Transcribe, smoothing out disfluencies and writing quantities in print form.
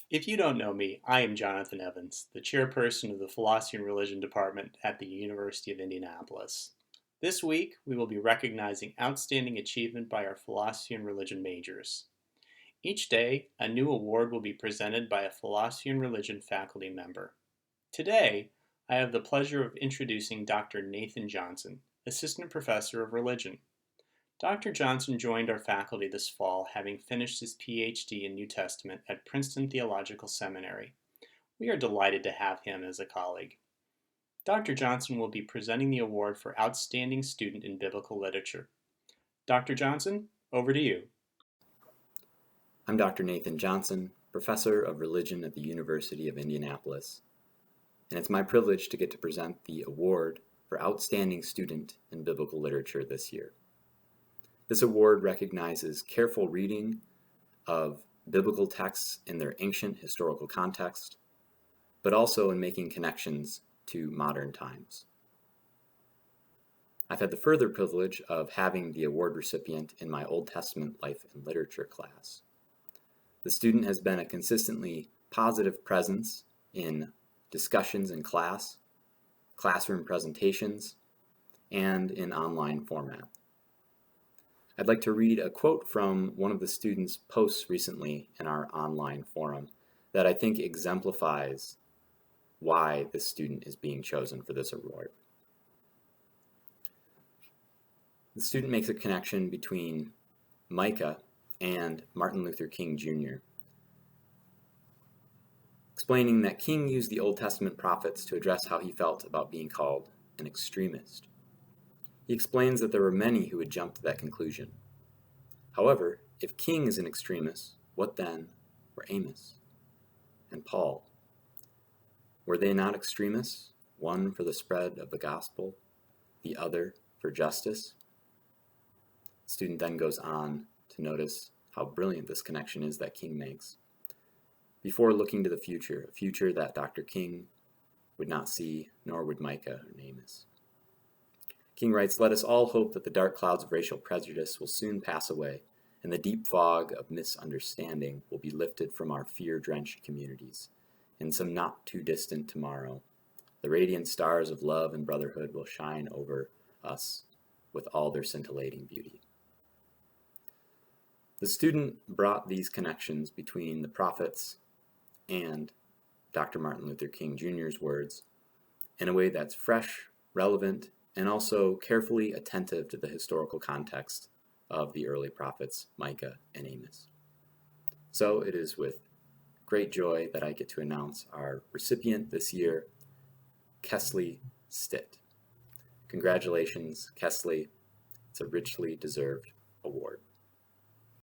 If you don't know me, I am Jonathan Evans, the chairperson of the Philosophy and Religion Department at the University of Indianapolis. This week, we will be recognizing outstanding achievement by our philosophy and religion majors. Each day, a new award will be presented by a philosophy and religion faculty member. Today, I have the pleasure of introducing Dr. Nathan Johnson, Assistant Professor of Religion. Dr. Johnson joined our faculty this fall, having finished his PhD in New Testament at Princeton Theological Seminary. We are delighted to have him as a colleague. Dr. Johnson will be presenting the award for Outstanding Student in Biblical Literature. Dr. Johnson, over to you. I'm Dr. Nathan Johnson, Professor of Religion at the University of Indianapolis, and it's my privilege to get to present the award for Outstanding Student in Biblical Literature this year. This award recognizes careful reading of biblical texts in their ancient historical context, but also in making connections to modern times. I've had the further privilege of having the award recipient in my Old Testament Life and Literature class. The student has been a consistently positive presence in discussions in class, classroom presentations, and in online format. I'd like to read a quote from one of the students' posts recently in our online forum that I think exemplifies why this student is being chosen for this award. The student makes a connection between Micah and Martin Luther King Jr., explaining that King used the Old Testament prophets to address how he felt about being called an extremist. He explains that there were many who would jump to that conclusion. However, if King is an extremist, what then were Amos and Paul? Were they not extremists, one for the spread of the gospel, the other for justice? The student then goes on to notice how brilliant this connection is that King makes, before looking to the future, a future that Dr. King would not see, nor would Micah or Amos. King writes, "Let us all hope that the dark clouds of racial prejudice will soon pass away, and the deep fog of misunderstanding will be lifted from our fear-drenched communities. In some not-too-distant tomorrow, the radiant stars of love and brotherhood will shine over us with all their scintillating beauty." The student brought these connections between the prophets and Dr. Martin Luther King Jr.'s words in a way that's fresh, relevant, and also carefully attentive to the historical context of the early prophets, Micah and Amos. So it is with great joy that I get to announce our recipient this year, Kesley Stitt. Congratulations, Kesley. It's a richly deserved award.